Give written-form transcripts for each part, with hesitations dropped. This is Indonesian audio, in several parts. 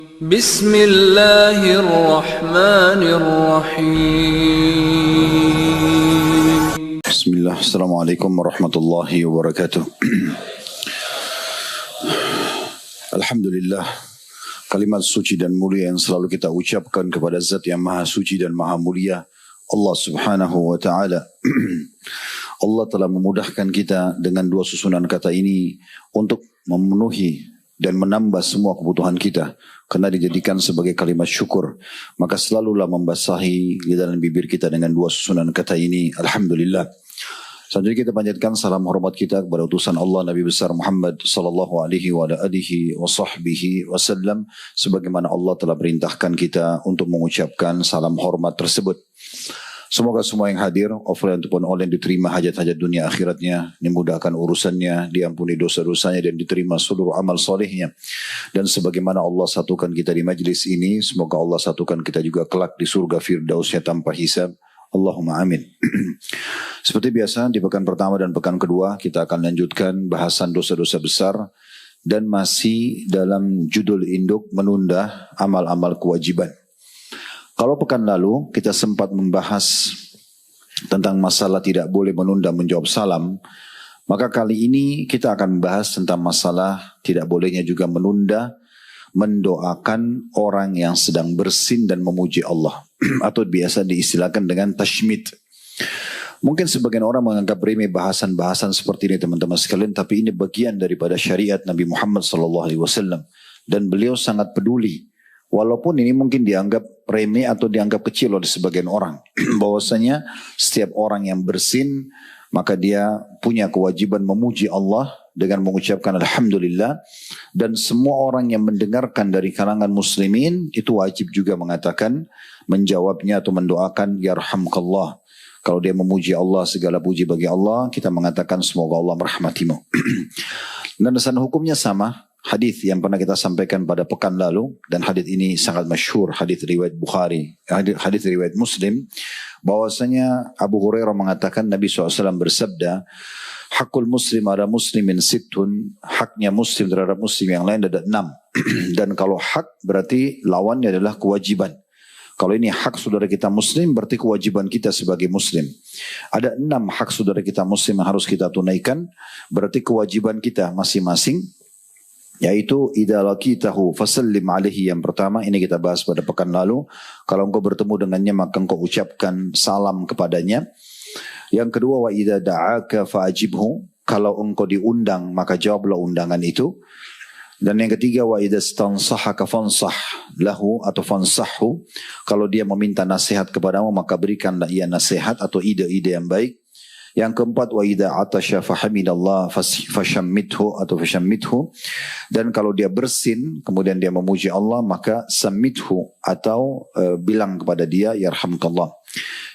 Bismillahirrahmanirrahim. Bismillah, Assalamualaikum warahmatullahi wabarakatuh. Alhamdulillah, kalimat suci dan mulia yang selalu kita ucapkan kepada Zat yang maha suci dan maha mulia, Allah subhanahu wa ta'ala. Allah telah memudahkan kita dengan dua susunan kata ini untuk memenuhi dan menambah semua kebutuhan kita. Karena dijadikan sebagai kalimat syukur, maka selalulah membasahi lidah dan bibir kita dengan dua susunan kata ini. Alhamdulillah. Selanjutnya kita panjatkan salam hormat kita kepada utusan Allah Nabi besar Muhammad sallallahu alaihi wa alihi wa sahbihi wasallam, sebagaimana Allah telah perintahkan kita untuk mengucapkan salam hormat tersebut. Semoga semua yang hadir, offline ataupun online, diterima hajat-hajat dunia akhiratnya, dimudahkan urusannya, diampuni dosa-dosanya, dan diterima seluruh amal solehnya. Dan sebagaimana Allah satukan kita di majlis ini, semoga Allah satukan kita juga kelak di surga firdausnya tanpa hisab. Allahumma amin. Seperti biasa, di pekan pertama dan pekan kedua, kita akan lanjutkan bahasan dosa-dosa besar, dan masih dalam judul induk menunda amal-amal kewajiban. Kalau pekan lalu kita sempat membahas tentang masalah tidak boleh menunda menjawab salam, maka kali ini kita akan membahas tentang masalah tidak bolehnya juga menunda mendoakan orang yang sedang bersin dan memuji Allah, atau biasa diistilahkan dengan tashmid. Mungkin sebagian orang menganggap remeh bahasan-bahasan seperti ini teman-teman sekalian, tapi ini bagian daripada syariat Nabi Muhammad SAW, dan beliau sangat peduli. Walaupun ini mungkin dianggap remeh atau dianggap kecil oleh sebagian orang. Bahwasanya setiap orang yang bersin, maka dia punya kewajiban memuji Allah dengan mengucapkan Alhamdulillah. Dan semua orang yang mendengarkan dari kalangan muslimin, itu wajib juga mengatakan, menjawabnya atau mendoakan Yarhamkallah. Kalau dia memuji Allah, segala puji bagi Allah, kita mengatakan semoga Allah merahmatimu. Dan dasar hukumnya sama. Hadis yang pernah kita sampaikan pada pekan lalu, dan hadis ini sangat masyhur, hadis riwayat Bukhari, hadis riwayat Muslim, bahwasanya Abu Hurairah mengatakan Nabi SAW bersabda, hakul muslim ada muslimin sittun, haknya muslim terhadap muslim yang lain ada 6. Dan kalau hak berarti lawannya adalah kewajiban. Kalau ini hak saudara kita muslim, berarti kewajiban kita sebagai muslim. Ada 6 hak saudara kita muslim yang harus kita tunaikan, berarti kewajiban kita masing-masing. Yaitu idza laqitahu fasallim alaihi, yang pertama ini kita bahas pada pekan lalu, kalau engkau bertemu dengannya maka engkau ucapkan salam kepadanya. Yang kedua, wa idza da'aka fa'ajibhu, kalau engkau diundang maka jawablah undangan itu. Dan yang ketiga, wa idza stansahaka fansah lahu atau fansahhu, kalau dia meminta nasihat kepadamu maka berikanlah ia nasihat atau ide-ide yang baik. Yang keempat, wa idza atasya fahamidallah fashammithu atau fashammithu, dan kalau dia bersin kemudian dia memuji Allah maka sammithu atau bilang kepada dia yarhamkallah.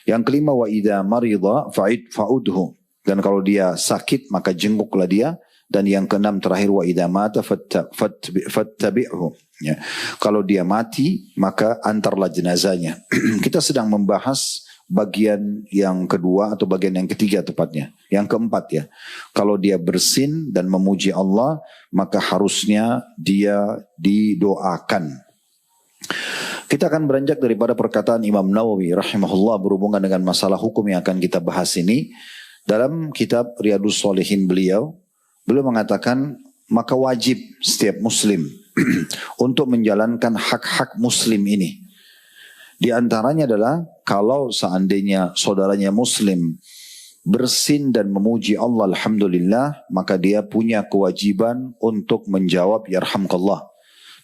Yang kelima, wa idza marida fa'udhu, dan kalau dia sakit maka jenguklah dia. Dan yang keenam terakhir, wa idza mata fattabi'hu, ya. Kalau dia mati maka antarlah jenazahnya. Kita sedang membahas bagian yang kedua atau bagian yang ketiga tepatnya. Yang keempat ya. Kalau dia bersin dan memuji Allah, maka harusnya dia didoakan. Kita akan beranjak daripada perkataan Imam Nawawi rahimahullah berhubungan dengan masalah hukum yang akan kita bahas ini. Dalam kitab Riyadhus Shalihin beliau mengatakan, maka wajib setiap muslim untuk menjalankan hak-hak muslim ini. Di antaranya adalah kalau seandainya saudaranya muslim bersin dan memuji Allah alhamdulillah, maka dia punya kewajiban untuk menjawab yarhamkallah.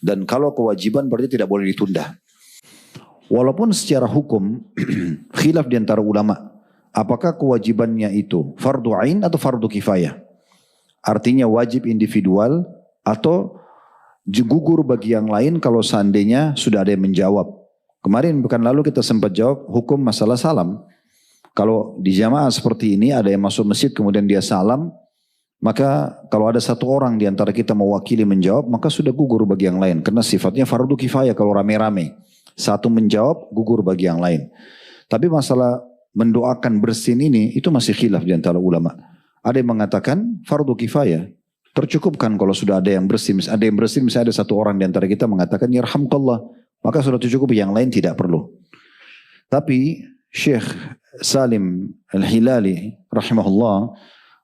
Dan kalau kewajiban berarti tidak boleh ditunda. Walaupun secara hukum khilaf di antara ulama, apakah kewajibannya itu fardu ain atau fardu kifayah? Artinya wajib individual atau gugur bagi yang lain kalau seandainya sudah ada yang menjawab. Kemarin pekan lalu kita sempat jawab hukum masalah salam. Kalau di jamaah seperti ini ada yang masuk masjid kemudian dia salam, maka kalau ada satu orang di antara kita mewakili menjawab, maka sudah gugur bagi yang lain. Karena sifatnya fardu kifayah kalau rame-rame. Satu menjawab, gugur bagi yang lain. Tapi masalah mendoakan bersin ini, itu masih khilaf di antara ulama. Ada yang mengatakan fardu kifayah. Tercukupkan kalau sudah ada yang bersin. Ada yang bersin, misalnya ada satu orang di antara kita mengatakan yarhamkallah, maka sudah cukup, yang lain tidak perlu. Tapi Syekh Salim Al-Hilali rahimahullah,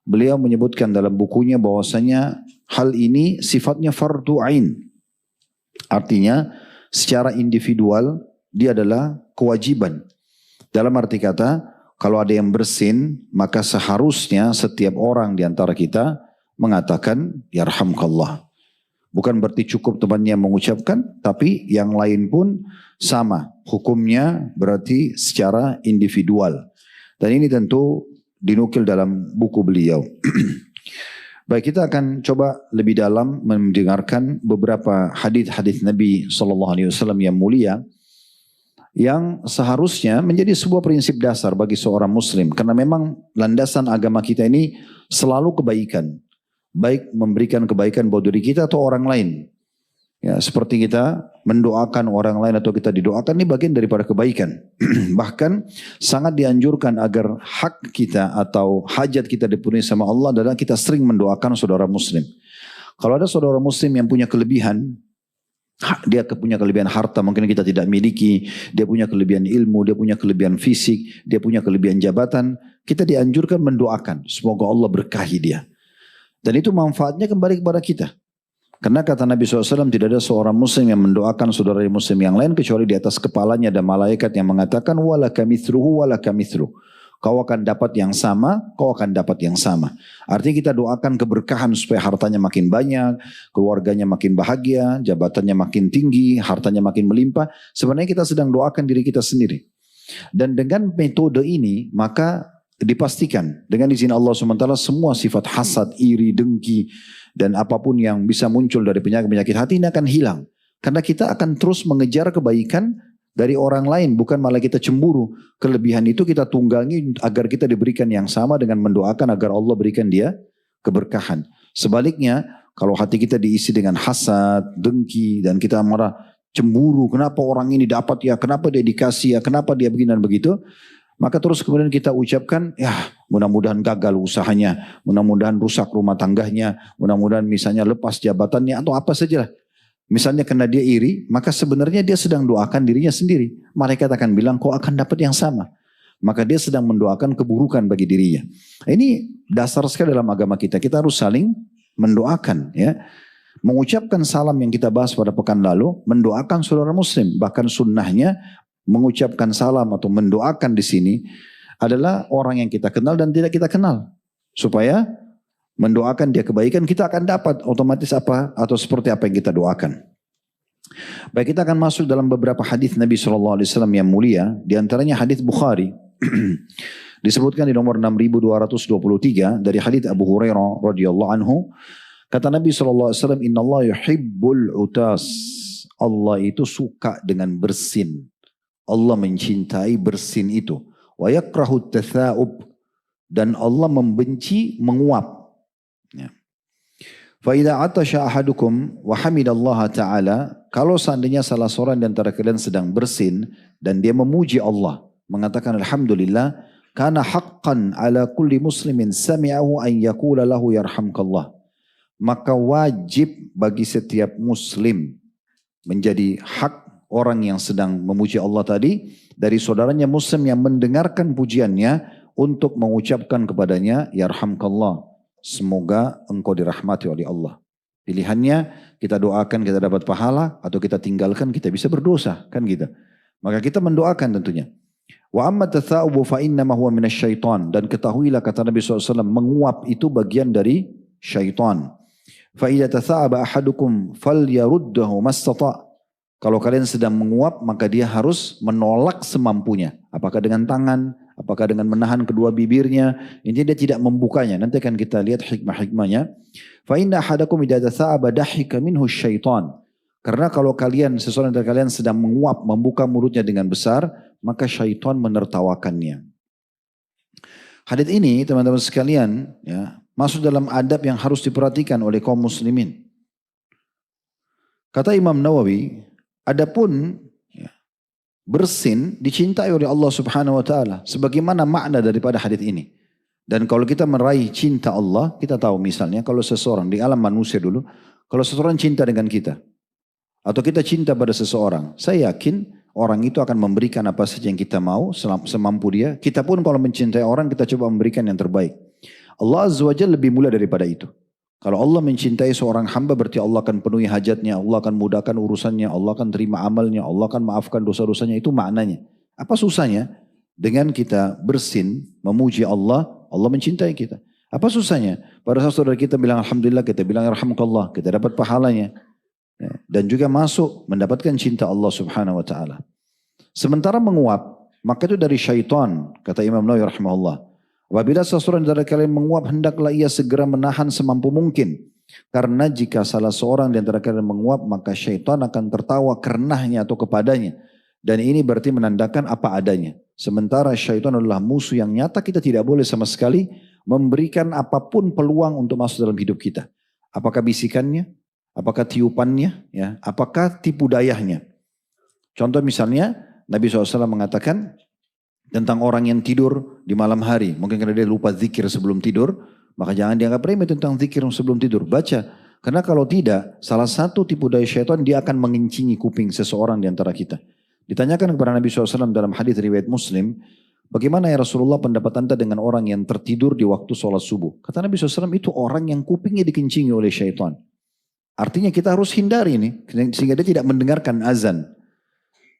beliau menyebutkan dalam bukunya bahwasanya hal ini sifatnya fardu ain. Artinya secara individual dia adalah kewajiban. Dalam arti kata, kalau ada yang bersin, maka seharusnya setiap orang di antara kita mengatakan yarhamkallah. Bukan berarti cukup temannya mengucapkan, tapi yang lain pun sama. Hukumnya berarti secara individual. Dan ini tentu dinukil dalam buku beliau. Baik, kita akan coba lebih dalam mendengarkan beberapa hadis-hadis Nabi SAW yang mulia, yang seharusnya menjadi sebuah prinsip dasar bagi seorang muslim. Karena memang landasan agama kita ini selalu kebaikan. Baik memberikan kebaikan buat diri kita atau orang lain. Ya, seperti kita mendoakan orang lain atau kita didoakan, ini bagian daripada kebaikan. Bahkan sangat dianjurkan agar hak kita atau hajat kita dipenuhi sama Allah adalah kita sering mendoakan saudara muslim. Kalau ada saudara muslim yang punya kelebihan, dia punya kelebihan harta mungkin kita tidak miliki, dia punya kelebihan ilmu, dia punya kelebihan fisik, dia punya kelebihan jabatan, kita dianjurkan mendoakan semoga Allah berkahi dia. Dan itu manfaatnya kembali kepada kita. Karena kata Nabi SAW, tidak ada seorang muslim yang mendoakan saudara muslim yang lain kecuali di atas kepalanya ada malaikat yang mengatakan walaka mithluhu walaka mithluh. Kau akan dapat yang sama, kau akan dapat yang sama. Artinya kita doakan keberkahan supaya hartanya makin banyak, keluarganya makin bahagia, jabatannya makin tinggi, hartanya makin melimpah. Sebenarnya kita sedang doakan diri kita sendiri. Dan dengan metode ini, maka dipastikan dengan izin Allah SWT semua sifat hasad, iri, dengki, dan apapun yang bisa muncul dari penyakit-penyakit hati ini akan hilang. Karena kita akan terus mengejar kebaikan dari orang lain, bukan malah kita cemburu. Kelebihan itu kita tunggangi agar kita diberikan yang sama dengan mendoakan agar Allah berikan dia keberkahan. Sebaliknya, kalau hati kita diisi dengan hasad, dengki, dan kita marah, cemburu, kenapa orang ini dapat ya, kenapa dia dikasih ya, kenapa dia begini dan begitu, maka terus kemudian kita ucapkan, ya mudah-mudahan gagal usahanya, mudah-mudahan rusak rumah tangganya, mudah-mudahan misalnya lepas jabatannya atau apa saja lah. Misalnya karena dia iri, maka sebenarnya dia sedang doakan dirinya sendiri. Malaikat akan bilang, kau akan dapat yang sama. Maka dia sedang mendoakan keburukan bagi dirinya. Ini dasar sekali dalam agama kita. Kita harus saling mendoakan. Ya. Mengucapkan salam yang kita bahas pada pekan lalu, mendoakan saudara muslim. Bahkan sunnahnya mengucapkan salam atau mendoakan di sini adalah orang yang kita kenal dan tidak kita kenal. Supaya mendoakan dia kebaikan, kita akan dapat otomatis apa atau seperti apa yang kita doakan. Baik, kita akan masuk dalam beberapa hadis Nabi SAW yang mulia. Di antaranya hadis Bukhari. Disebutkan di nomor 6223 dari hadis Abu Hurairah radhiyallahu anhu. Kata Nabi SAW, Inna Allah yuhibbul utas. Allah itu suka dengan bersin. Allah mencintai bersin itu. Wa yakrahu tatha'ub. Dan Allah membenci menguap. Ya. Fa'idha atasha ahadukum wa hamidallaha ta'ala, kalau seandainya salah seorang di antara kalian sedang bersin dan dia memuji Allah, mengatakan alhamdulillah, kana haqqan ala kulli muslimin sami'ahu an yaqula lahu yarhamkallah. Maka wajib bagi setiap muslim, menjadi hak orang yang sedang memuji Allah tadi, dari saudaranya muslim yang mendengarkan pujiannya untuk mengucapkan kepadanya yarhamkallah. Semoga engkau dirahmati oleh Allah. Pilihannya kita doakan kita dapat pahala atau kita tinggalkan kita bisa berdosa, kan gitu. Maka kita mendoakan tentunya. Wa amma tatha'ubu fa innama huwa minasyaitan, dan ketahuilah kata Nabi SAW, menguap itu bagian dari syaitan. Fa idza tatha'aba ahadukum falyaruddahu mastata'. Kalau kalian sedang menguap maka dia harus menolak semampunya. Apakah dengan tangan, apakah dengan menahan kedua bibirnya, intinya dia tidak membukanya. Nanti akan kita lihat hikmah-hikmahnya. Fa inna ahadakum idza tatha'aba dahika minhu syaitan. Karena kalau kalian, seseorang dari kalian sedang menguap, membuka mulutnya dengan besar, maka syaitan menertawakannya. Hadits ini teman-teman sekalian, ya, masuk dalam adab yang harus diperhatikan oleh kaum muslimin. Kata Imam Nawawi, adapun ya, bersin dicintai oleh Allah Subhanahu wa taala. Sebagaimana makna daripada hadis ini. Dan kalau kita meraih cinta Allah, kita tahu misalnya kalau seseorang di alam manusia dulu, kalau seseorang cinta dengan kita, atau kita cinta pada seseorang, saya yakin orang itu akan memberikan apa saja yang kita mau semampu dia. Kita pun kalau mencintai orang, kita coba memberikan yang terbaik. Allah Azza wa Jalla lebih mulia daripada itu. Kalau Allah mencintai seorang hamba, berarti Allah akan penuhi hajatnya, Allah akan mudahkan urusannya, Allah akan terima amalnya, Allah akan maafkan dosa-dosanya. Itu maknanya. Apa susahnya? Dengan kita bersin, memuji Allah, Allah mencintai kita. Apa susahnya? Pada saat saudara kita bilang Alhamdulillah, kita bilang Yarhamukallah, kita dapat pahalanya. Dan juga masuk mendapatkan cinta Allah subhanahu wa ta'ala. Sementara menguap, maka itu dari syaitan, kata Imam Nawawi rahimahullah. Apabila seseorang dari kalian menguap, hendaklah ia segera menahan semampu mungkin. Karena jika salah seorang di antara kalian menguap, maka syaitan akan tertawa karenanya atau kepadanya. Dan ini berarti menandakan apa adanya. Sementara syaitan adalah musuh yang nyata, kita tidak boleh sama sekali memberikan apapun peluang untuk masuk dalam hidup kita. Apakah bisikannya? Apakah tiupannya? Ya, apakah tipu dayanya? Contoh misalnya, Nabi SAW mengatakan tentang orang yang tidur di malam hari. Mungkin karena dia lupa zikir sebelum tidur, maka jangan dianggap remeh tentang zikir sebelum tidur. Baca. Karena kalau tidak, salah satu tipu daya syaitan, dia akan mengincingi kuping seseorang di antara kita. Ditanyakan kepada Nabi SAW dalam hadis riwayat Muslim, bagaimana ya Rasulullah pendapat anda dengan orang yang tertidur di waktu sholat subuh? Kata Nabi SAW, itu orang yang kupingnya dikencingi oleh syaitan. Artinya kita harus hindari ini, sehingga dia tidak mendengarkan azan.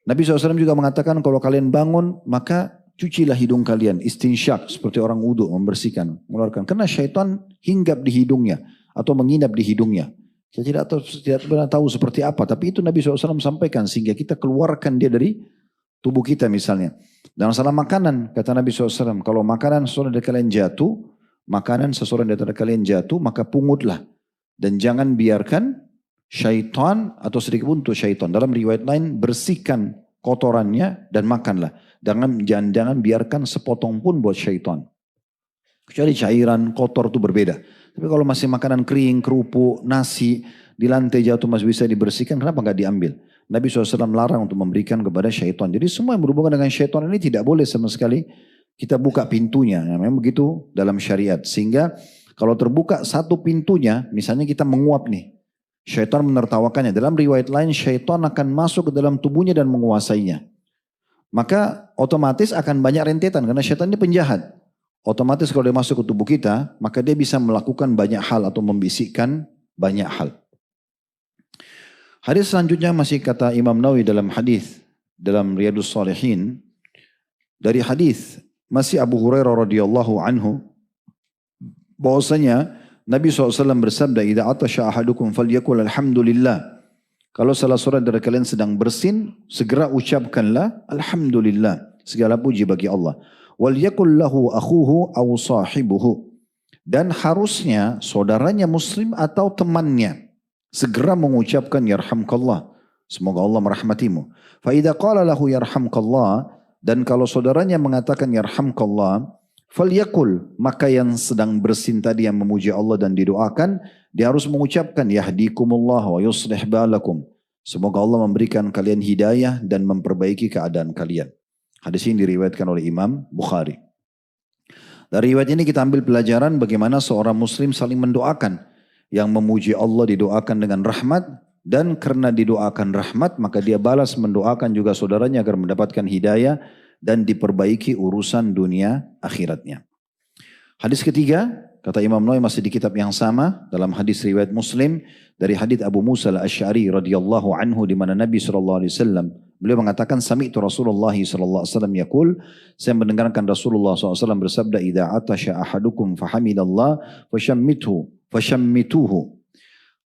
Nabi SAW juga mengatakan kalau kalian bangun, maka cucilah hidung kalian, istinsyak, seperti orang wudhu, membersihkan, mengeluarkan. Karena syaitan hinggap di hidungnya, atau menginap di hidungnya. Saya tidak pernah tahu seperti apa, tapi itu Nabi SAW sampaikan sehingga kita keluarkan dia dari tubuh kita misalnya. Dan masalah makanan, kata Nabi SAW, kalau makanan seseorang dari kalian jatuh, maka pungutlah. Dan jangan biarkan syaitan atau sedikit pun untuk syaitan. Dalam riwayat lain, bersihkan kotorannya dan makanlah. Jangan biarkan sepotong pun buat syaitan. Kecuali cairan, kotor itu berbeda. Tapi kalau masih makanan kering, kerupuk, nasi, di lantai jatuh masih bisa dibersihkan, kenapa nggak diambil? Nabi SAW larang untuk memberikan kepada syaitan. Jadi semua yang berhubungan dengan syaitan ini tidak boleh sama sekali kita buka pintunya. Ya, memang begitu dalam syariat. Sehingga kalau terbuka satu pintunya, misalnya kita menguap nih. Syaitan menertawakannya. Dalam riwayat lain, syaitan akan masuk ke dalam tubuhnya dan menguasainya. Maka otomatis akan banyak rentetan karena syaitan ini penjahat. Otomatis kalau dia masuk ke tubuh kita, maka dia bisa melakukan banyak hal atau membisikkan banyak hal. Hadis selanjutnya masih kata Imam Nawawi dalam hadis dalam Riyadhus Shalihin, dari hadis masih Abu Hurairah radhiyallahu anhu, bahwasanya Nabi SAW bersabda, "Idza atasha ahadukum falyakul alhamdulillah." Kalau salah seorang dari kalian sedang bersin, segera ucapkanlah alhamdulillah. Segala puji bagi Allah. Wal yakul lahu akhuhu aw sahibuhu. Dan harusnya saudaranya muslim atau temannya segera mengucapkan yarhamkallah. Semoga Allah merahmatimu. Fa idza qala lahu yarhamkallah, dan kalau saudaranya mengatakan yarhamkallah, falyakul, maka yang sedang bersin tadi yang memuji Allah dan didoakan, dia harus mengucapkan yahdikumullah wa yuslih balakum. Semoga Allah memberikan kalian hidayah dan memperbaiki keadaan kalian. Hadis ini diriwayatkan oleh Imam Bukhari. Dari riwayat ini kita ambil pelajaran bagaimana seorang muslim saling mendoakan. Yang memuji Allah didoakan dengan rahmat, dan karena didoakan rahmat maka dia balas mendoakan juga saudaranya agar mendapatkan hidayah dan diperbaiki urusan dunia akhiratnya. Hadis ketiga, kata Imam Nawawi masih di kitab yang sama dalam hadis riwayat Muslim dari hadis Abu Musa al-Asy'ari radhiyallahu anhu, di mana Nabi SAW beliau mengatakan, sami'tu Rasulullah sallallahu alaihi wasallam yaqul, saya mendengarkan Rasulullah SAW bersabda, idza atasha ahadukum fahamidallah fashammituhu.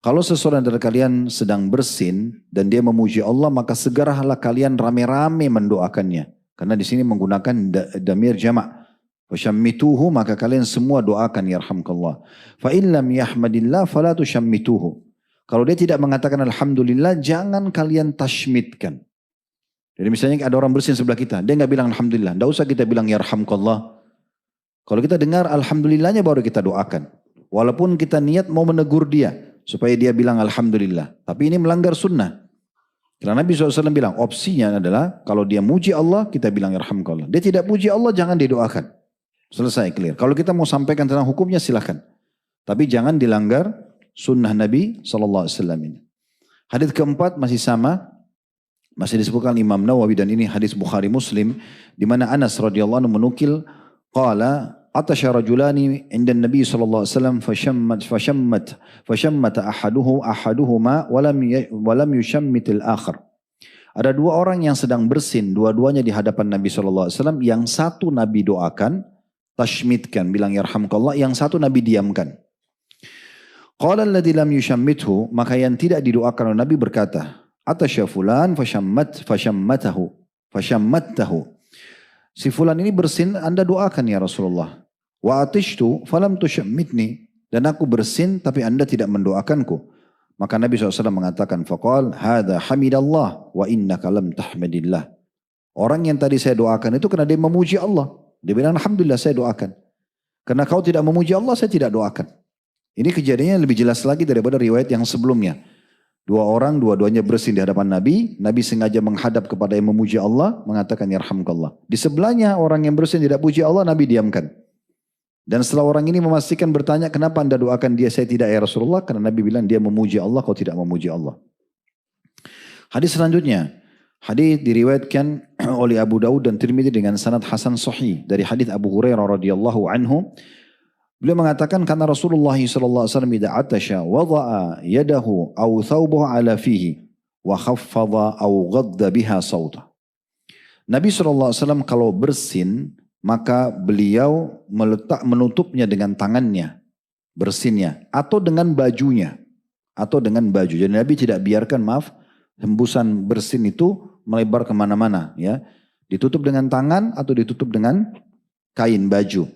Kalau seseorang dari kalian sedang bersin dan dia memuji Allah, maka segeralah kalian rame-rame mendoakannya. Karena di sini menggunakan damir jamak. Fashammituhu, maka kalian semua doakan yarhamkallah. Fa in lam yahmadillah fala tushammituhu. Kalau dia tidak mengatakan alhamdulillah, jangan kalian tashmitkan. Jadi misalnya ada orang bersin sebelah kita, dia nggak bilang alhamdulillah, nggak usah kita bilang yarhamkallah. Kalau kita dengar alhamdulillahnya baru kita doakan. Walaupun kita niat mau menegur dia supaya dia bilang alhamdulillah, tapi ini melanggar sunnah. Karena Nabi SAW bilang opsinya adalah kalau dia muji Allah kita bilang yarhamkallah. Dia tidak puji Allah jangan didoakan. Selesai, clear. Kalau kita mau sampaikan tentang hukumnya silahkan. Tapi jangan dilanggar sunnah Nabi SAW ini. Hadis keempat masih sama. Masih disebutkan Imam Nawawi dan ini hadis Bukhari Muslim. Di mana Anas radhiyallahu anhu menukil. Qala atasya rajulani inda Nabi SAW fashammat ahaduhuma walam yushammitil akhar. Ada dua orang yang sedang bersin. Dua-duanya di hadapan Nabi SAW. Yang satu Nabi doakan. Tashmitkan, bilang yarhamkallah. Yang satu Nabi diamkan. Qala alladhi lam yushammithu, maka yang tidak didoakan oleh Nabi berkata, atasya fulan fashammatahu. Si fulan ini bersin, Anda doakan ya Rasulullah. Wa atishtu falam tushammitni, dan aku bersin tapi Anda tidak mendoakanku. Maka Nabi SAW mengatakan, faqal hadha hamidallah wa innaka lam tahmadillah. Orang yang tadi saya doakan itu karena dia memuji Allah. Dia bilang, alhamdulillah saya doakan. Karena kau tidak memuji Allah, saya tidak doakan. Ini kejadiannya lebih jelas lagi daripada riwayat yang sebelumnya. Dua orang, dua-duanya bersin di hadapan Nabi. Nabi sengaja menghadap kepada yang memuji Allah, mengatakan, yarhamkallah. Di sebelahnya orang yang bersin tidak puji Allah, Nabi diamkan. Dan setelah orang ini memastikan bertanya, kenapa Anda doakan dia, saya tidak ya Rasulullah? Karena Nabi bilang, dia memuji Allah, kau tidak memuji Allah. Hadis selanjutnya. Hadis diriwayatkan oleh Abu Daud dan Tirmidzi dengan sanad hasan sahih dari hadis Abu Hurairah radhiyallahu anhu. Beliau mengatakan karena Rasulullah sallallahu alaihi wasallam idza atasha wada'a yadahu aw thawbahu ala fihi wa khaffadha aw ghadda biha sauta. Nabi sallallahu alaihi wasallam kalau bersin maka beliau menutupnya dengan tangannya bersinnya atau dengan bajunya atau dengan baju. Jadi Nabi tidak biarkan hembusan bersin itu melebar kemana-mana, ya, ditutup dengan tangan atau ditutup dengan kain baju,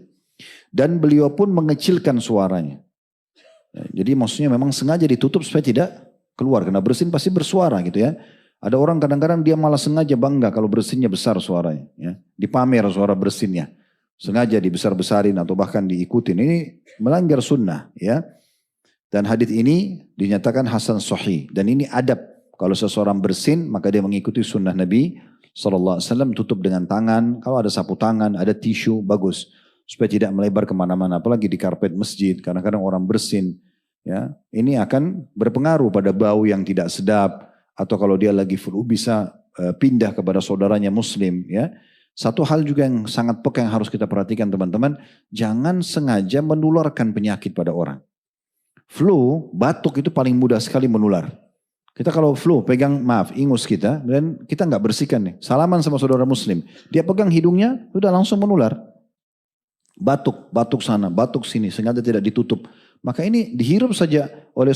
dan beliau pun mengecilkan suaranya. Jadi maksudnya memang sengaja ditutup supaya tidak keluar, karena bersin pasti bersuara gitu ya. Ada orang kadang-kadang dia malah sengaja bangga kalau bersinnya besar suaranya, ya, dipamer suara bersinnya, sengaja dibesar-besarin atau bahkan diikutin. Ini melanggar sunnah, ya. Dan hadis ini dinyatakan hasan sahih dan ini adab. Kalau seseorang bersin, maka dia mengikuti sunnah Nabi SAW, tutup dengan tangan. Kalau ada sapu tangan, ada tisu, bagus. Supaya tidak melebar kemana-mana, apalagi di karpet masjid. Kadang-kadang orang bersin, ya, ini akan berpengaruh pada bau yang tidak sedap. Atau kalau dia lagi flu, bisa pindah kepada saudaranya muslim. Ya. Satu hal juga yang sangat peka yang harus kita perhatikan teman-teman, jangan sengaja menularkan penyakit pada orang. Flu, batuk itu paling mudah sekali menular. Kita kalau flu pegang ingus kita dan kita nggak bersihkan nih. Salaman sama saudara muslim. Dia pegang hidungnya udah langsung menular. Batuk sana, batuk sini sengaja tidak ditutup. Maka ini dihirup saja oleh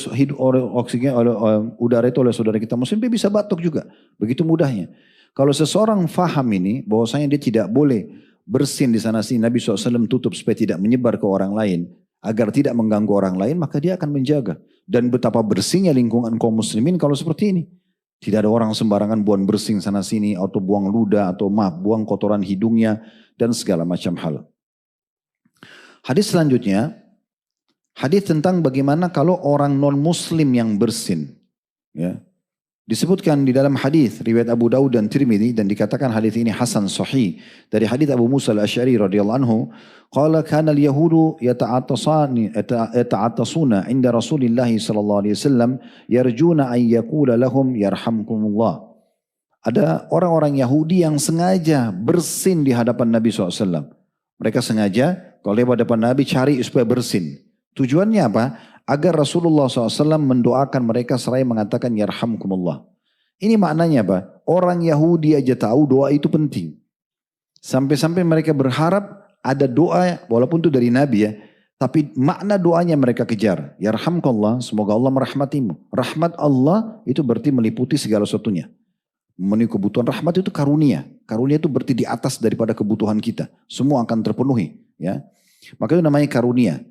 oksigen oleh udara itu oleh saudara kita muslim, dia bisa batuk juga. Begitu mudahnya. Kalau seseorang faham ini bahwasanya dia tidak boleh bersin di sana sini, Nabi SAW tutup supaya tidak menyebar ke orang lain, agar tidak mengganggu orang lain, maka dia akan menjaga. Dan betapa bersihnya lingkungan kaum muslimin kalau seperti ini. Tidak ada orang sembarangan buang bersin sana sini, atau buang ludah, atau buang kotoran hidungnya, dan segala macam hal. Hadis selanjutnya, hadis tentang bagaimana kalau orang non muslim yang bersin. Ya. Disebutkan di dalam hadis riwayat Abu Daud dan Tirmidzi dan dikatakan hadis ini hasan sahih dari hadis Abu Musa al-Asy'ari radhiyallahu anhu, qala kana al-yahudu yata'attasuna 'inda Rasulillah sallallahu alaihi wasallam yarjuna an yaqula lahum yarhamkumullah. Ada orang-orang Yahudi yang sengaja bersin di hadapan Nabi SAW. Mereka sengaja kalau lewat depan Nabi cari supaya bersin. Tujuannya apa? Agar Rasulullah SAW mendoakan mereka seraya mengatakan yarhamkumullah. Ini maknanya apa? Orang Yahudi aja tahu doa itu penting. Sampai-sampai mereka berharap ada doa walaupun itu dari Nabi ya. Tapi makna doanya mereka kejar. Yarhamkumullah, semoga Allah merahmatimu. Rahmat Allah itu berarti meliputi segala sesuatunya. Memenuhi kebutuhan, rahmat itu karunia. Karunia itu berarti di atas daripada kebutuhan kita. Semua akan terpenuhi. Ya. Maka itu namanya karunia.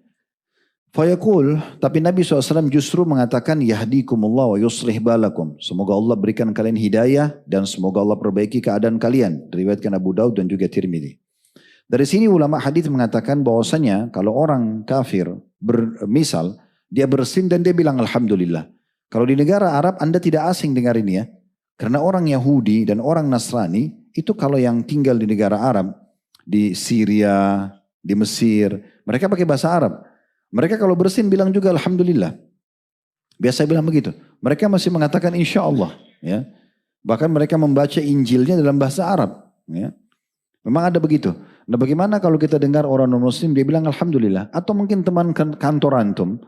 Fayaqul, tapi Nabi SAW justru mengatakan yahdikumullah wa yuslih balakum. Semoga Allah berikan kalian hidayah dan semoga Allah perbaiki keadaan kalian. Diriwayatkan Abu Daud dan juga Tirmidzi. Dari sini ulama hadis mengatakan bahwasanya kalau orang kafir misal dia bersin dan dia bilang alhamdulillah. Kalau di negara Arab Anda tidak asing dengar ini ya. Karena orang Yahudi dan orang Nasrani itu kalau yang tinggal di negara Arab, di Syria, di Mesir, mereka pakai bahasa Arab. Mereka kalau bersin bilang juga alhamdulillah. Biasa bilang begitu. Mereka masih mengatakan insya Allah. Ya. Bahkan mereka membaca Injilnya dalam bahasa Arab. Ya. Memang ada begitu. Nah bagaimana kalau kita dengar orang non-muslim dia bilang alhamdulillah. Atau mungkin teman kantor antum,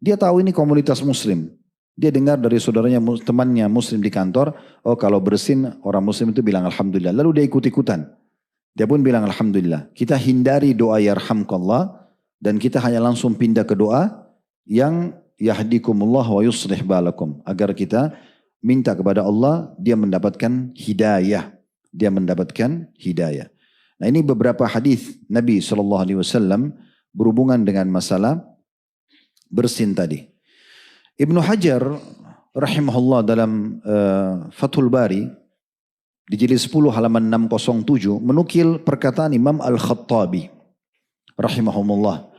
dia tahu ini komunitas muslim. Dia dengar dari saudaranya, temannya muslim di kantor, oh kalau bersin orang muslim itu bilang alhamdulillah. Lalu dia ikut-ikutan. Dia pun bilang alhamdulillah. Kita hindari doa yarhamkallah dan kita hanya langsung pindah ke doa yang yahdikumullah wa yuslih balakum. Agar kita minta kepada Allah dia mendapatkan hidayah. Dia mendapatkan hidayah. Nah ini beberapa hadis Nabi SAW berhubungan dengan masalah bersin tadi. Ibnu Hajar rahimahullah dalam Fathul Bari di jilid 10 halaman 607 menukil perkataan Imam Al-Khattabi rahimahumullah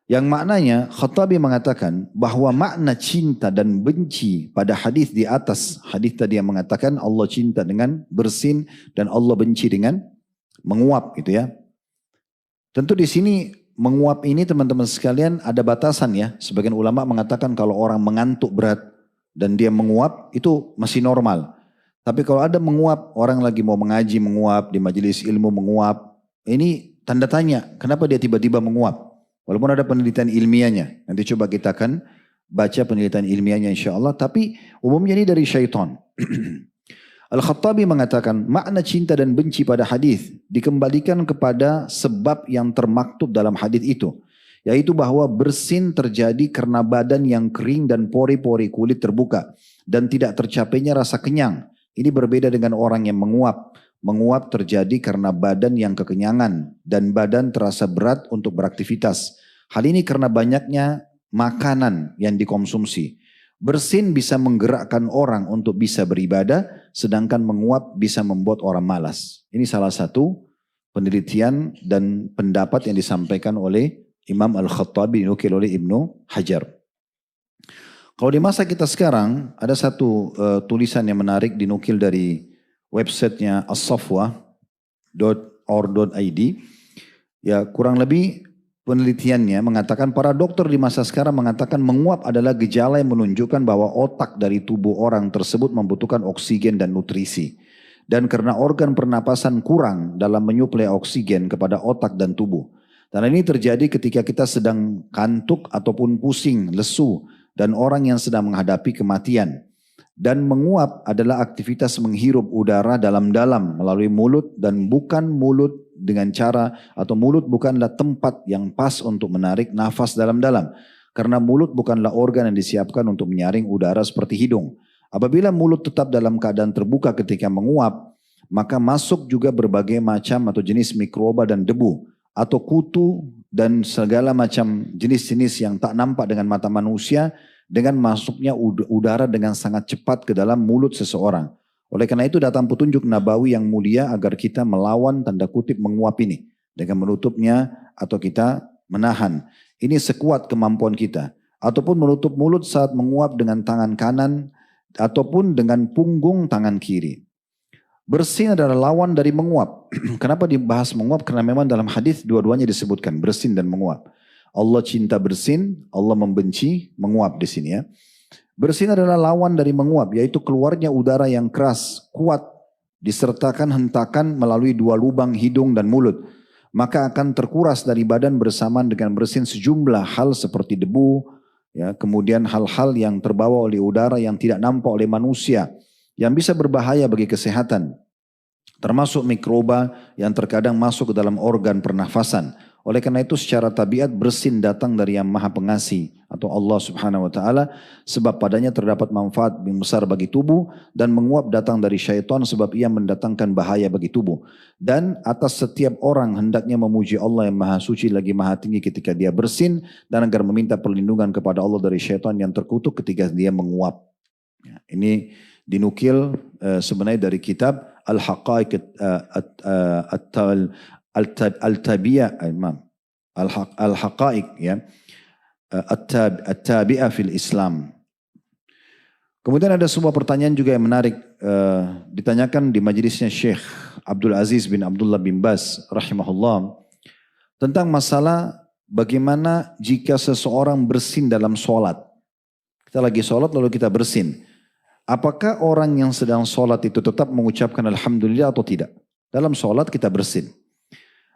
yang maknanya Khattabi mengatakan bahwa makna cinta dan benci pada hadis di atas hadis tadi yang mengatakan Allah cinta dengan bersin dan Allah benci dengan menguap gitu ya. Tentu di sini menguap ini teman-teman sekalian ada batasan ya. Sebagian ulama mengatakan kalau orang mengantuk berat dan dia menguap itu masih normal. Tapi kalau ada menguap, orang lagi mau mengaji menguap, di majelis ilmu menguap. Ini tanda tanya, kenapa dia tiba-tiba menguap? Walaupun ada penelitian ilmiahnya. Nanti coba kita akan baca penelitian ilmiahnya insya Allah. Tapi umumnya ini dari syaitan. Al-Khattabi mengatakan makna cinta dan benci pada hadis dikembalikan kepada sebab yang termaktub dalam hadis itu, yaitu bahwa bersin terjadi karena badan yang kering dan pori-pori kulit terbuka dan tidak tercapainya rasa kenyang. Ini berbeda dengan orang yang menguap. Menguap terjadi karena badan yang kekenyangan dan badan terasa berat untuk beraktivitas. Hal ini karena banyaknya makanan yang dikonsumsi. Bersin bisa menggerakkan orang untuk bisa beribadah, sedangkan menguap bisa membuat orang malas. Ini salah satu penelitian dan pendapat yang disampaikan oleh Imam Al-Khattabi dinukil oleh Ibnu Hajar. Kalau di masa kita sekarang ada satu tulisan yang menarik dinukil dari websitenya as-safwa.or.id. Ya kurang lebih penelitiannya mengatakan para dokter di masa sekarang mengatakan menguap adalah gejala yang menunjukkan bahwa otak dari tubuh orang tersebut membutuhkan oksigen dan nutrisi. Dan karena organ pernapasan kurang dalam menyuplai oksigen kepada otak dan tubuh. Dan ini terjadi ketika kita sedang kantuk ataupun pusing, lesu, dan orang yang sedang menghadapi kematian. Dan menguap adalah aktivitas menghirup udara dalam-dalam melalui mulut dan bukan mulut dengan cara atau mulut bukanlah tempat yang pas untuk menarik nafas dalam-dalam. Karena mulut bukanlah organ yang disiapkan untuk menyaring udara seperti hidung. Apabila mulut tetap dalam keadaan terbuka ketika menguap, maka masuk juga berbagai macam atau jenis mikroba dan debu atau kutu dan segala macam jenis-jenis yang tak nampak dengan mata manusia dengan masuknya udara dengan sangat cepat ke dalam mulut seseorang. Oleh karena itu datang petunjuk nabawi yang mulia agar kita melawan tanda kutip menguap ini dengan menutupnya atau kita menahan. Ini sekuat kemampuan kita. Ataupun menutup mulut saat menguap dengan tangan kanan ataupun dengan punggung tangan kiri. Bersin adalah lawan dari menguap. Kenapa dibahas menguap? Karena memang dalam hadis dua-duanya disebutkan bersin dan menguap. Allah cinta bersin, Allah membenci menguap di sini ya. Bersin adalah lawan dari menguap, yaitu keluarnya udara yang keras, kuat, disertakan hentakan melalui dua lubang hidung dan mulut. Maka akan terkuras dari badan bersamaan dengan bersin sejumlah hal seperti debu, ya, kemudian hal-hal yang terbawa oleh udara yang tidak nampak oleh manusia, yang bisa berbahaya bagi kesehatan. Termasuk mikroba yang terkadang masuk ke dalam organ pernafasan. Oleh karena itu secara tabiat bersin datang dari yang maha pengasih atau Allah subhanahu wa ta'ala. Sebab padanya terdapat manfaat yang besar bagi tubuh. Dan menguap datang dari syaitan sebab ia mendatangkan bahaya bagi tubuh. Dan atas setiap orang hendaknya memuji Allah yang maha suci lagi maha tinggi ketika dia bersin. Dan agar meminta perlindungan kepada Allah dari syaitan yang terkutuk ketika dia menguap. Ini dinukil sebenarnya dari kitab Al-Haqaiq Al-Tabi'ah Al-Haqaiq ya At-Tabi'ah fil Islam. Kemudian ada sebuah pertanyaan juga yang menarik ditanyakan di majelisnya Syekh Abdul Aziz bin Abdullah bin Baz rahimahullah. Tentang masalah bagaimana jika seseorang bersin dalam sholat. Kita lagi sholat lalu kita bersin. Apakah orang yang sedang sholat itu tetap mengucapkan Alhamdulillah atau tidak? Dalam sholat kita bersin.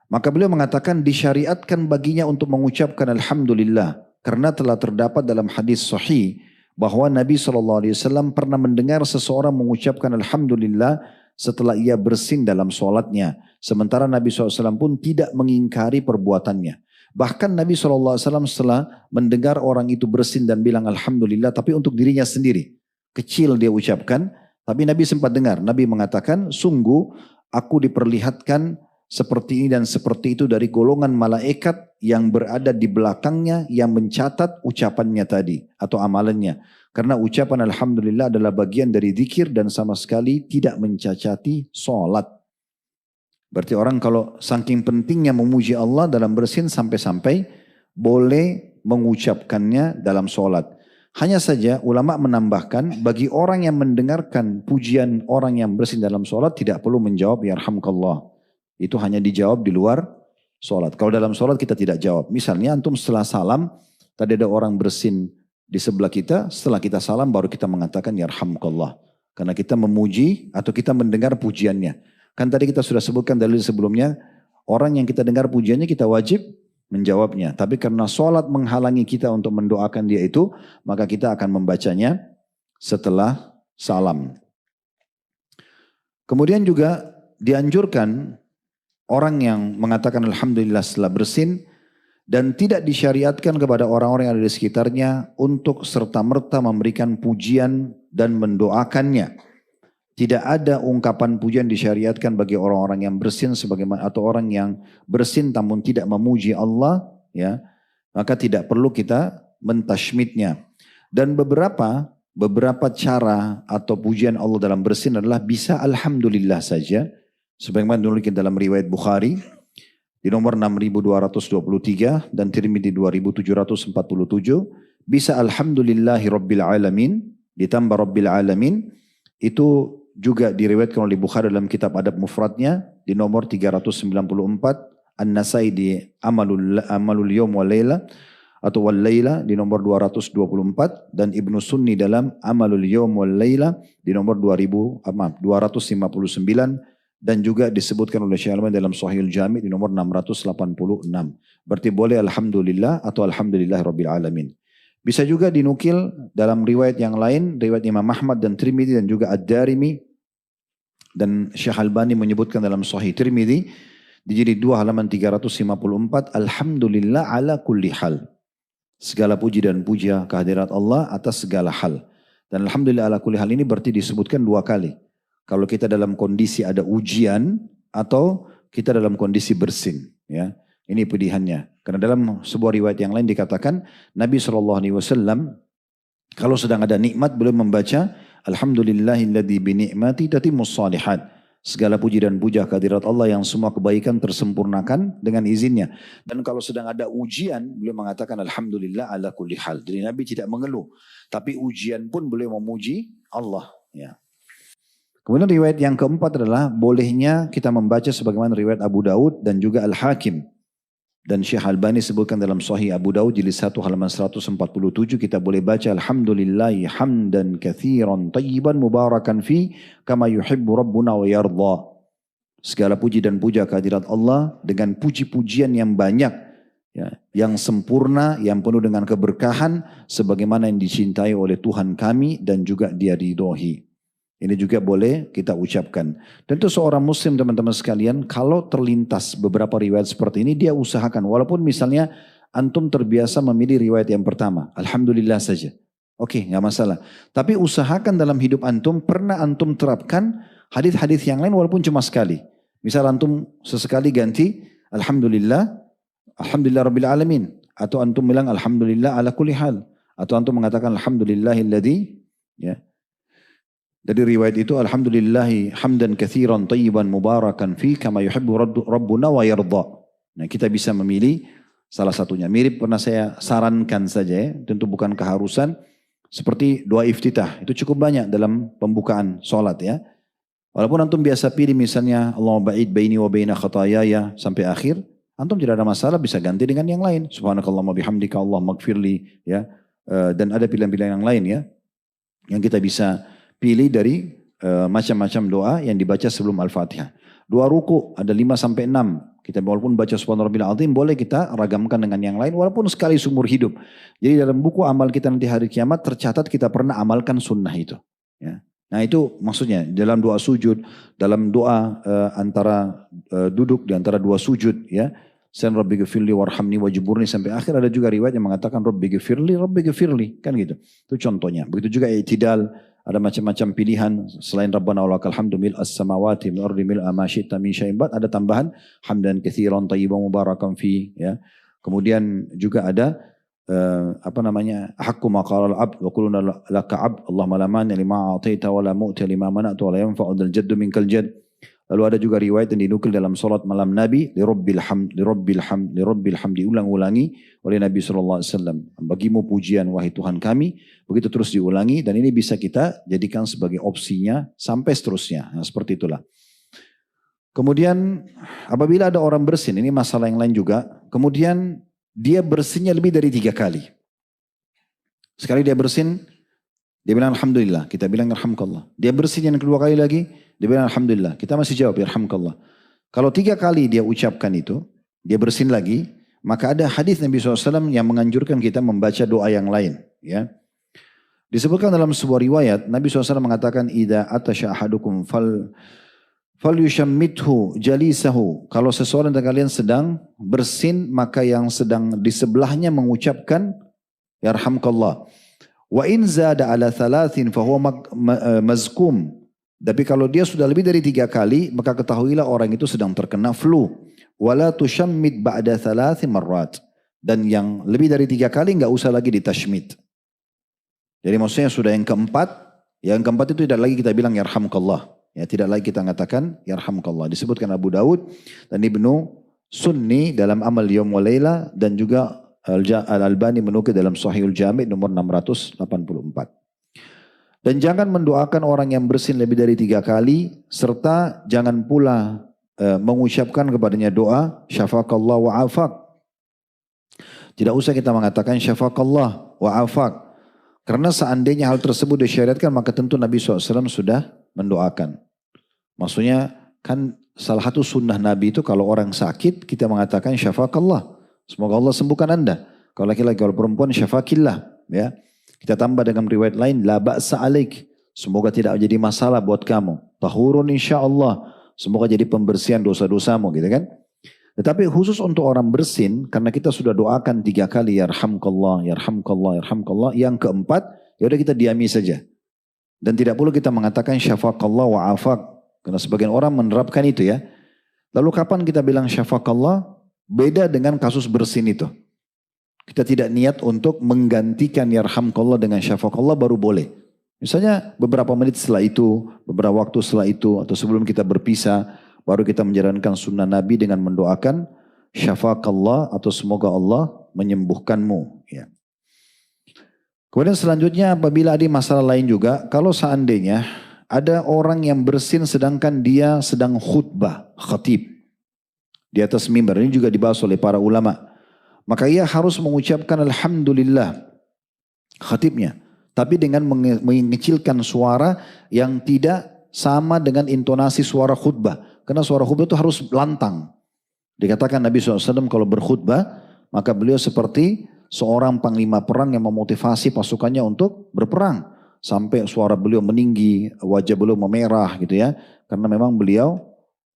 Maka beliau mengatakan disyariatkan baginya untuk mengucapkan Alhamdulillah. Karena telah terdapat dalam hadis sahih bahwa Nabi SAW pernah mendengar seseorang mengucapkan Alhamdulillah setelah ia bersin dalam sholatnya. Sementara Nabi SAW pun tidak mengingkari perbuatannya. Bahkan Nabi SAW setelah mendengar orang itu bersin dan bilang Alhamdulillah, tapi untuk dirinya sendiri. Kecil dia ucapkan, tapi Nabi sempat dengar. Nabi mengatakan, sungguh aku diperlihatkan seperti ini dan seperti itu dari golongan malaikat yang berada di belakangnya yang mencatat ucapannya tadi atau amalannya. Karena ucapan Alhamdulillah adalah bagian dari zikir dan sama sekali tidak mencacati sholat. Berarti orang kalau saking pentingnya memuji Allah dalam bersin sampai-sampai boleh mengucapkannya dalam sholat. Hanya saja ulama menambahkan bagi orang yang mendengarkan pujian orang yang bersin dalam sholat tidak perlu menjawab yarhamkallah. Itu hanya dijawab di luar sholat. Kalau dalam sholat kita tidak jawab. Misalnya antum setelah salam, tadi ada orang bersin di sebelah kita, setelah kita salam baru kita mengatakan yarhamkallah. Karena kita memuji atau kita mendengar pujiannya. Kan tadi kita sudah sebutkan dalil sebelumnya, orang yang kita dengar pujiannya kita wajib menjawabnya. Tapi karena sholat menghalangi kita untuk mendoakan dia itu, maka kita akan membacanya setelah salam. Kemudian juga dianjurkan orang yang mengatakan Alhamdulillah setelah bersin, dan tidak disyariatkan kepada orang-orang yang ada di sekitarnya untuk serta-merta memberikan pujian dan mendoakannya. Tidak ada ungkapan pujian disyariatkan bagi orang-orang yang bersin sebagaimana atau orang yang bersin namun tidak memuji Allah, ya. Maka tidak perlu kita mentashmidnya. Dan beberapa cara atau pujian Allah dalam bersin adalah bisa Alhamdulillah saja. Sebagaimana dituliskan dalam riwayat Bukhari di nomor 6223 dan Tirmidzi 2747, bisa Alhamdulillahi Rabbil Alamin ditambah Rabbil Alamin. Itu juga diriwayatkan oleh Bukhari dalam kitab Adab Mufradnya di nomor 394, An-Nasai di Amalul Yawm wal Laila atau wal Laila di nomor 224, dan Ibnu Sunni dalam Amalul Yawm wal Laila di nomor 259, dan juga disebutkan oleh Syekh Al-Albani dalam Shahihul Jami' di nomor 686. Berarti boleh Alhamdulillah atau Alhamdulillah Rabbil Alamin. Bisa juga dinukil dalam riwayat yang lain, riwayat Imam Ahmad dan Tirmidzi dan juga Ad-Darimi, dan Syekh Al-Albani menyebutkan dalam Sahih Tirmidzi di jilid 2 halaman 354, Alhamdulillah ala kulli hal. Segala puji dan puja kehadirat Allah atas segala hal. Dan Alhamdulillah ala kulli hal ini berarti disebutkan 2 kali. Kalau kita dalam kondisi ada ujian atau kita dalam kondisi bersin, ya. Ini pilihannya. Karena dalam sebuah riwayat yang lain dikatakan Nabi SAW kalau sedang ada nikmat beliau membaca Alhamdulillahilladzi bini'mati tatimmus shalihat. Segala puji dan puja kehadirat Allah yang semua kebaikan tersempurnakan dengan izinnya. Dan kalau sedang ada ujian beliau mengatakan Alhamdulillah ala kulli hal. Jadi Nabi tidak mengeluh. Tapi ujian pun beliau memuji Allah, ya. Kemudian riwayat yang keempat adalah bolehnya kita membaca sebagaimana riwayat Abu Daud dan juga Al-Hakim. Dan Syekh Al-Albani sebutkan dalam Sahih Abu Daud jilid 1 halaman 147, kita boleh baca Alhamdulillahi hamdan kathiran tayyiban mubarakan fi kama yuhibbu rabbuna wa yardha. Segala puji dan puja kehadirat Allah dengan puji-pujian yang banyak, ya, yang sempurna, yang penuh dengan keberkahan sebagaimana yang dicintai oleh Tuhan kami dan juga Dia ridhoi. Ini juga boleh kita ucapkan. Tentu seorang muslim teman-teman sekalian, kalau terlintas beberapa riwayat seperti ini, dia usahakan. Walaupun misalnya antum terbiasa memilih riwayat yang pertama, Alhamdulillah saja. Oke, nggak masalah. Tapi usahakan dalam hidup antum, pernah antum terapkan hadis-hadis yang lain walaupun cuma sekali. Misal antum sesekali ganti, Alhamdulillah, Alhamdulillah Rabbil Alamin. Atau antum bilang Alhamdulillah ala kulli hal. Atau antum mengatakan Alhamdulillahilladzi, ya. Dari riwayat itu Alhamdulillahi hamdan kathiran tayyiban mubarakan fi kama yuhibbu rabbuna wa yardha. Nah, kita bisa memilih salah satunya. Mirip pernah saya sarankan saja, ya, tentu bukan keharusan, seperti doa iftitah. Itu cukup banyak dalam pembukaan sholat, ya. Walaupun antum biasa pilih misalnya Allahumma ba'id baini wa baina khatayaya sampai akhir, Antum tidak ada masalah, bisa ganti dengan yang lain. Subhanakallahumma bihamdika Allah magfirli, ya. Dan ada pilihan-pilihan yang lain ya, yang kita bisa pilih dari macam-macam doa yang dibaca sebelum Al-Fatihah. Doa ruku ada 5 sampai 6. Kita walaupun baca subhanarabbil azim boleh kita ragamkan dengan yang lain walaupun sekali seumur hidup. Jadi dalam buku amal kita nanti hari kiamat tercatat kita pernah amalkan sunnah itu. Ya. Nah itu maksudnya dalam doa sujud, dalam doa antara duduk di antara dua sujud ya. San Rabbi ghafirli warhamni wajburni sampai akhir, ada juga riwayat yang mengatakan Rabbi ghafirli kan gitu. Itu contohnya. Begitu juga i'tidal, ada macam-macam pilihan selain Rabbana walakal hamdu mil as-samawati mil ardi mil ma syi'ta min syai'in ba'd, ada tambahan hamdan katsiran thayyiban mubarakan fi ya. Kemudian juga ada haqqu ma qala al-'abd wa quluna laka 'abd Allahumma la mani lima a'taita wa la mu'ti lima mana'ta wa la yanfa'u dzal jaddu minkal jadd. Lalu ada juga riwayat yang dinukil dalam salat malam Nabi, lirabbil hamd, diulang-ulangi oleh Nabi sallallahu alaihi wasallam. Bagimu pujian wahai Tuhan kami, begitu terus diulangi dan ini bisa kita jadikan sebagai opsinya sampai seterusnya. Nah, seperti itulah. Kemudian apabila ada orang bersin, ini masalah yang lain juga, kemudian dia bersinnya lebih dari 3 kali. Sekali dia bersin, dia bilang alhamdulillah, kita bilang yarhamkallah. Dia bersin yang kedua kali lagi, dia bilang alhamdulillah, kita masih jawab yarhamkallah. Kalau 3 kali dia ucapkan itu, dia bersin lagi, maka ada hadis Nabi SAW yang menganjurkan kita membaca doa yang lain. Ya. Disebutkan dalam sebuah riwayat, Nabi SAW mengatakan, Idza atasya ahadukum falyushammithu jalisahu. Kalau seseorang dari kalian sedang bersin, maka yang sedang di sebelahnya mengucapkan yarhamkallah. Wa in zada ala thalathin fahuwa mazkum. Tapi kalau dia sudah lebih dari 3 kali, maka ketahuilah orang itu sedang terkena flu. Wala tushammit ba'da 3 marrat. Dan yang lebih dari 3 kali enggak usah lagi ditashmit. Jadi maksudnya sudah yang keempat itu tidak lagi kita bilang yarhamkallah. Ya, tidak lagi kita mengatakan yarhamkallah. Disebutkan Abu Daud dan Ibnu Sunni dalam Amal Yawm wa Laila dan juga Al-Albani menukil dalam Sahihul Jami' nomor 684. Dan jangan mendoakan orang yang bersin lebih dari 3 kali, serta jangan pula mengucapkan kepadanya doa syafaqallah wa afaq. Tidak usah kita mengatakan syafaqallah wa afaq. Karena seandainya hal tersebut disyariatkan, maka tentu Nabi SAW sudah mendoakan. Maksudnya kan salah satu sunnah Nabi itu kalau orang sakit kita mengatakan syafaqallah. Semoga Allah sembuhkan Anda. Kalau laki-laki, kalau perempuan syafaqillah. Ya. Kita tambah dengan riwayat lain, la ba'sa alaik. Semoga tidak jadi masalah buat kamu. Tahurun insyaallah. Semoga jadi pembersihan dosa-dosamu gitu kan. Tetapi khusus untuk orang bersin, karena kita sudah doakan 3 kali, yarhamkallah, yarhamkallah, yarhamkallah. Yang keempat, ya udah kita diami saja. Dan tidak perlu kita mengatakan syafaqallah wa afaq. Karena sebagian orang menerapkan itu ya. Lalu kapan kita bilang syafaqallah? Beda dengan kasus bersin itu. Kita tidak niat untuk menggantikan yarhamkallah dengan syafaqallah baru boleh. Misalnya beberapa menit setelah itu, beberapa waktu setelah itu, atau sebelum kita berpisah, baru kita menjalankan sunnah Nabi dengan mendoakan syafaqallah atau semoga Allah menyembuhkanmu. Ya. Kemudian selanjutnya apabila ada masalah lain juga, kalau seandainya ada orang yang bersin sedangkan dia sedang khutbah, khatib, di atas mimbar, ini juga dibahas oleh para ulama. Maka ia harus mengucapkan alhamdulillah khatibnya. Tapi dengan mengecilkan suara yang tidak sama dengan intonasi suara khutbah. Karena suara khutbah itu harus lantang. Dikatakan Nabi SAW kalau berkhutbah, maka beliau seperti seorang panglima perang yang memotivasi pasukannya untuk berperang. Sampai suara beliau meninggi, wajah beliau memerah gitu ya. Karena memang beliau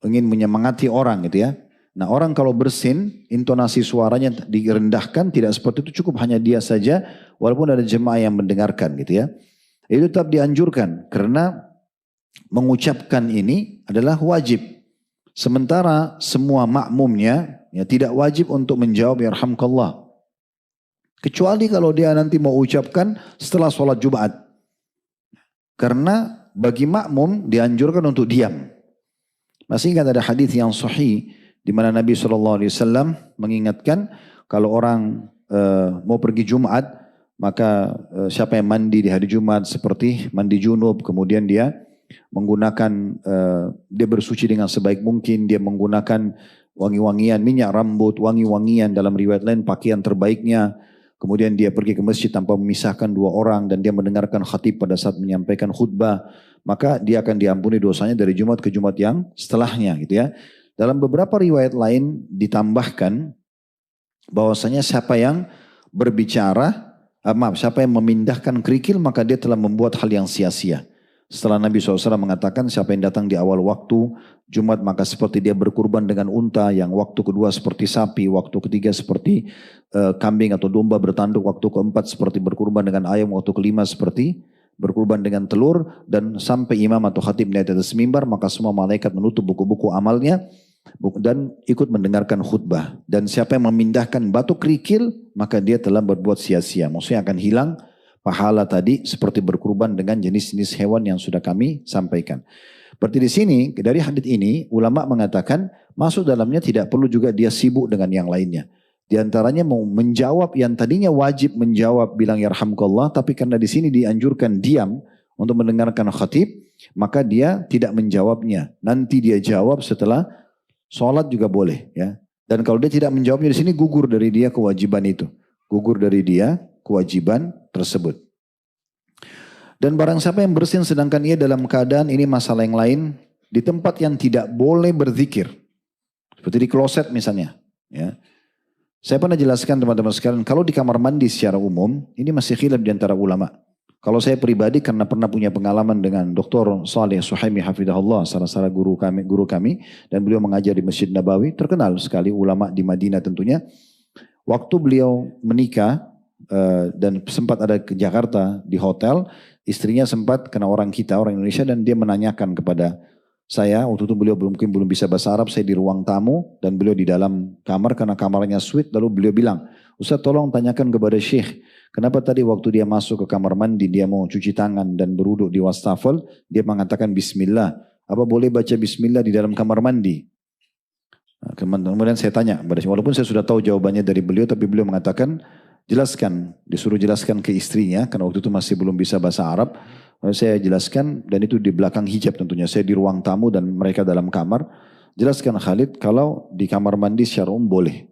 ingin menyemangati orang gitu ya. Nah orang kalau bersin, intonasi suaranya direndahkan, tidak seperti itu, cukup hanya dia saja, walaupun ada jemaah yang mendengarkan gitu ya. Itu tetap dianjurkan, karena mengucapkan ini adalah wajib. Sementara semua makmumnya ya, tidak wajib untuk menjawab yarhamkallah. Kecuali kalau dia nanti mau ucapkan setelah sholat Jumat. Karena bagi makmum dianjurkan untuk diam. Masih ingat ada hadis yang sahih, di mana Nabi SAW mengingatkan kalau orang mau pergi Jumat, maka siapa yang mandi di hari Jumat seperti mandi junub, kemudian dia menggunakan dia bersuci dengan sebaik mungkin, dia menggunakan wangi-wangian, minyak rambut, wangi-wangian, dalam riwayat lain pakaian terbaiknya. Kemudian dia pergi ke masjid tanpa memisahkan dua orang dan dia mendengarkan khatib pada saat menyampaikan khutbah, maka dia akan diampuni dosanya dari Jumat ke Jumat yang setelahnya gitu ya. Dalam beberapa riwayat lain ditambahkan bahwasanya siapa yang berbicara, siapa yang memindahkan kerikil maka dia telah membuat hal yang sia-sia. Setelah Nabi SAW mengatakan siapa yang datang di awal waktu Jumat maka seperti dia berkurban dengan unta, yang waktu kedua seperti sapi, waktu ketiga seperti kambing atau domba bertanduk, waktu keempat seperti berkurban dengan ayam, waktu kelima seperti berkurban dengan telur, dan sampai imam atau khatib naik atas mimbar maka semua malaikat menutup buku-buku amalnya dan ikut mendengarkan khutbah. Dan siapa yang memindahkan batu kerikil maka dia telah berbuat sia-sia, maksudnya akan hilang pahala tadi seperti berkurban dengan jenis-jenis hewan yang sudah kami sampaikan. Berarti di sini dari hadits ini ulama mengatakan masuk dalamnya tidak perlu juga dia sibuk dengan yang lainnya. Di antaranya mau menjawab yang tadinya wajib menjawab bilang yarhamkallah, tapi karena di sini dianjurkan diam untuk mendengarkan khatib, maka dia tidak menjawabnya. Nanti dia jawab setelah sholat juga boleh ya. Dan kalau dia tidak menjawabnya di sini gugur dari dia kewajiban itu. Gugur dari dia kewajiban tersebut. Dan barang siapa yang bersin sedangkan ia dalam keadaan, ini masalah yang lain, di tempat yang tidak boleh berzikir. Seperti di kloset misalnya. Ya. Saya pernah jelaskan teman-teman sekalian, kalau di kamar mandi secara umum, ini masih khilaf di antara ulama. Kalau saya pribadi karena pernah punya pengalaman dengan Dr. Saleh Suhaimi Hafidahullah, salah guru kami, dan beliau mengajar di Masjid Nabawi, terkenal sekali ulama di Madinah tentunya. Waktu beliau menikah, dan sempat ada ke Jakarta di hotel, istrinya sempat kena orang Indonesia, dan dia menanyakan kepada saya, waktu itu beliau belum bisa bahasa Arab, saya di ruang tamu dan beliau di dalam kamar karena kamarnya suite, lalu beliau bilang, Ustaz tolong tanyakan kepada Syekh, kenapa tadi waktu dia masuk ke kamar mandi, dia mau cuci tangan dan berwudu di wastafel, dia mengatakan Bismillah, apa boleh baca Bismillah di dalam kamar mandi? Nah, kemudian saya tanya, walaupun saya sudah tahu jawabannya dari beliau, tapi beliau mengatakan, disuruh jelaskan ke istrinya, karena waktu itu masih belum bisa bahasa Arab. Lalu saya jelaskan, dan itu di belakang hijab tentunya, saya di ruang tamu dan mereka dalam kamar. Jelaskan Khalid, kalau di kamar mandi secara umum boleh.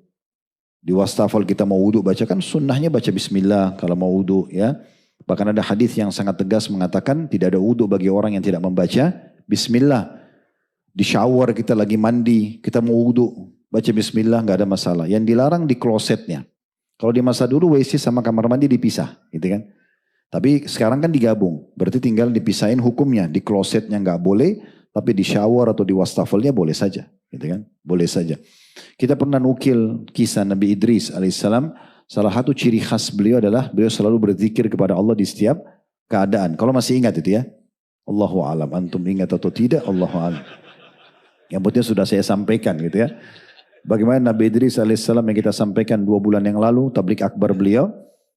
Di wastafel kita mau wudhu baca, kan sunnahnya baca bismillah kalau mau wudhu ya. Bahkan ada hadis yang sangat tegas mengatakan tidak ada wudhu bagi orang yang tidak membaca bismillah. Di shower kita lagi mandi, kita mau wudhu, baca bismillah nggak ada masalah. Yang dilarang di klosetnya. Kalau di masa dulu WC sama kamar mandi dipisah, gitu kan. Tapi sekarang kan digabung, berarti tinggal dipisahin hukumnya. Di klosetnya nggak boleh, tapi di shower atau di wastafelnya boleh saja, gitu kan. Boleh saja. Kita pernah nukil kisah Nabi Idris alaihissalam. Salah satu ciri khas beliau adalah beliau selalu berzikir kepada Allah di setiap keadaan. Kalau masih ingat itu ya. Allahu a'lam. Antum ingat atau tidak? Allahu a'lam. Yang penting sudah saya sampaikan gitu ya. Bagaimana Nabi Idris alaihissalam yang kita sampaikan 2 bulan yang lalu, tablik akbar beliau,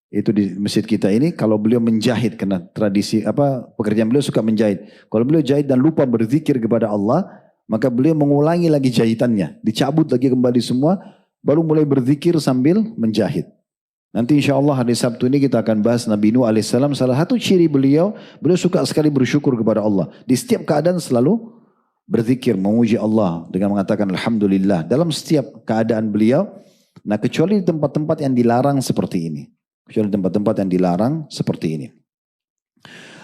itu di masjid kita ini, kalau beliau menjahit, karena tradisi pekerjaan beliau suka menjahit. Kalau beliau jahit dan lupa berzikir kepada Allah, maka beliau mengulangi lagi jahitannya, dicabut lagi kembali semua, baru mulai berzikir sambil menjahit. Nanti insya Allah hari Sabtu ini kita akan bahas Nabi Nuh alaihissalam. Salah satu ciri beliau suka sekali bersyukur kepada Allah. Di setiap keadaan selalu berzikir, memuji Allah dengan mengatakan Alhamdulillah. Dalam setiap keadaan beliau, nah kecuali di tempat-tempat yang dilarang seperti ini. Kecuali tempat-tempat yang dilarang seperti ini.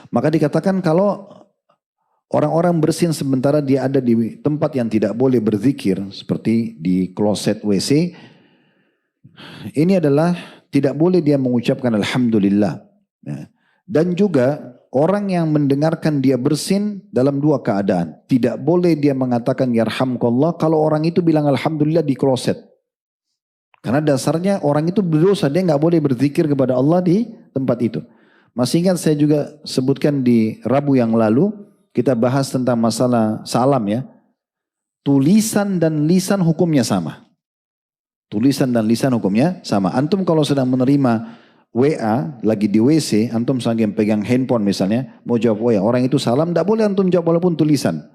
Maka dikatakan kalau orang-orang bersin sementara dia ada di tempat yang tidak boleh berzikir, seperti di kloset WC, ini adalah tidak boleh dia mengucapkan Alhamdulillah. Dan juga orang yang mendengarkan dia bersin dalam 2 keadaan. Tidak boleh dia mengatakan yarhamkallah kalau orang itu bilang Alhamdulillah di kloset. Karena dasarnya orang itu berdosa, dia nggak boleh berzikir kepada Allah di tempat itu. Masih ingat saya juga sebutkan di Rabu yang lalu, kita bahas tentang masalah salam ya. Tulisan dan lisan hukumnya sama. Tulisan dan lisan hukumnya sama. Antum kalau sedang menerima WA, lagi di WC, antum sambil pegang handphone misalnya, mau jawab WA, orang itu salam, tidak boleh antum jawab walaupun tulisan.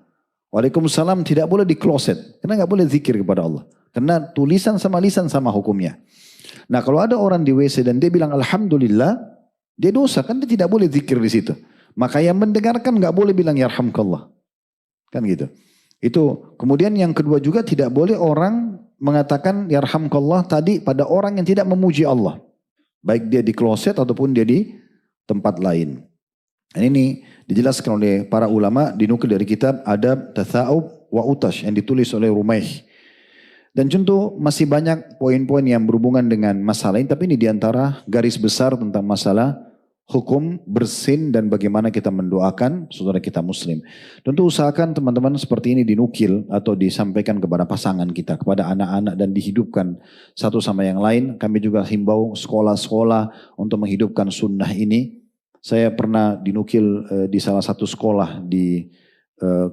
Waalaikumsalam tidak boleh di kloset, karena nggak boleh zikir kepada Allah. Karena tulisan sama lisan sama hukumnya. Nah kalau ada orang di WC dan dia bilang Alhamdulillah, dia dosa, kan dia tidak boleh zikir di situ. Maka yang mendengarkan nggak boleh bilang yarhamkallah. Kan gitu. Itu kemudian yang kedua juga tidak boleh orang mengatakan yarhamkallah tadi pada orang yang tidak memuji Allah. Baik dia di kloset ataupun dia di tempat lain. Ini dijelaskan oleh para ulama dinukil dari kitab Adab Tatha'ub wa Utash yang ditulis oleh Rumaih. Dan tentu masih banyak poin-poin yang berhubungan dengan masalah ini, tapi ini diantara garis besar tentang masalah hukum bersin dan bagaimana kita mendoakan saudara kita muslim. Tentu usahakan teman-teman seperti ini dinukil atau disampaikan kepada pasangan kita, kepada anak-anak dan dihidupkan satu sama yang lain. Kami juga himbau sekolah-sekolah untuk menghidupkan sunnah ini. Saya pernah dinukil di salah satu sekolah di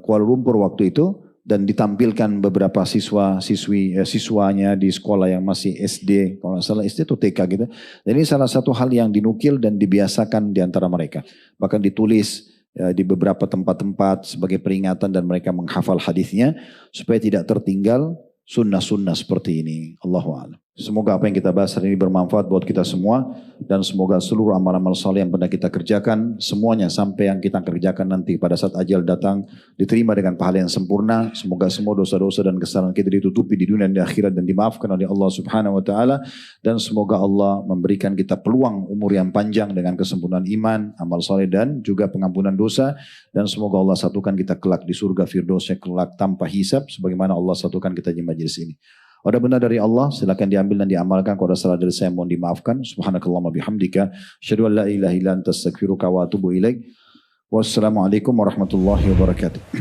Kuala Lumpur waktu itu. Dan ditampilkan beberapa siswanya di sekolah yang masih SD, kalau nggak salah SD atau TK gitu. Dan ini salah satu hal yang dinukil dan dibiasakan di antara mereka. Bahkan ditulis di beberapa tempat-tempat sebagai peringatan dan mereka menghafal hadisnya supaya tidak tertinggal sunnah-sunnah seperti ini. Allahu a'lam. Semoga apa yang kita bahas hari ini bermanfaat buat kita semua dan semoga seluruh amal-amal saleh yang pernah kita kerjakan semuanya sampai yang kita kerjakan nanti pada saat ajal datang diterima dengan pahala yang sempurna. Semoga semua dosa-dosa dan kesalahan kita ditutupi di dunia dan di akhirat dan dimaafkan oleh Allah Subhanahu wa taala dan semoga Allah memberikan kita peluang umur yang panjang dengan kesempurnaan iman, amal saleh dan juga pengampunan dosa dan semoga Allah satukan kita kelak di surga firdausnya kelak tanpa hisab sebagaimana Allah satukan kita di majelis ini. Ada benar dari Allah, silakan diambil dan diamalkan. Kalau ada salah dari saya mohon dimaafkan. Subhanakallahumma bihamdika, asyhadu an la ilaha illa anta astaghfiruka wa atubu ilaik. Wassalamualaikum warahmatullahi wabarakatuh.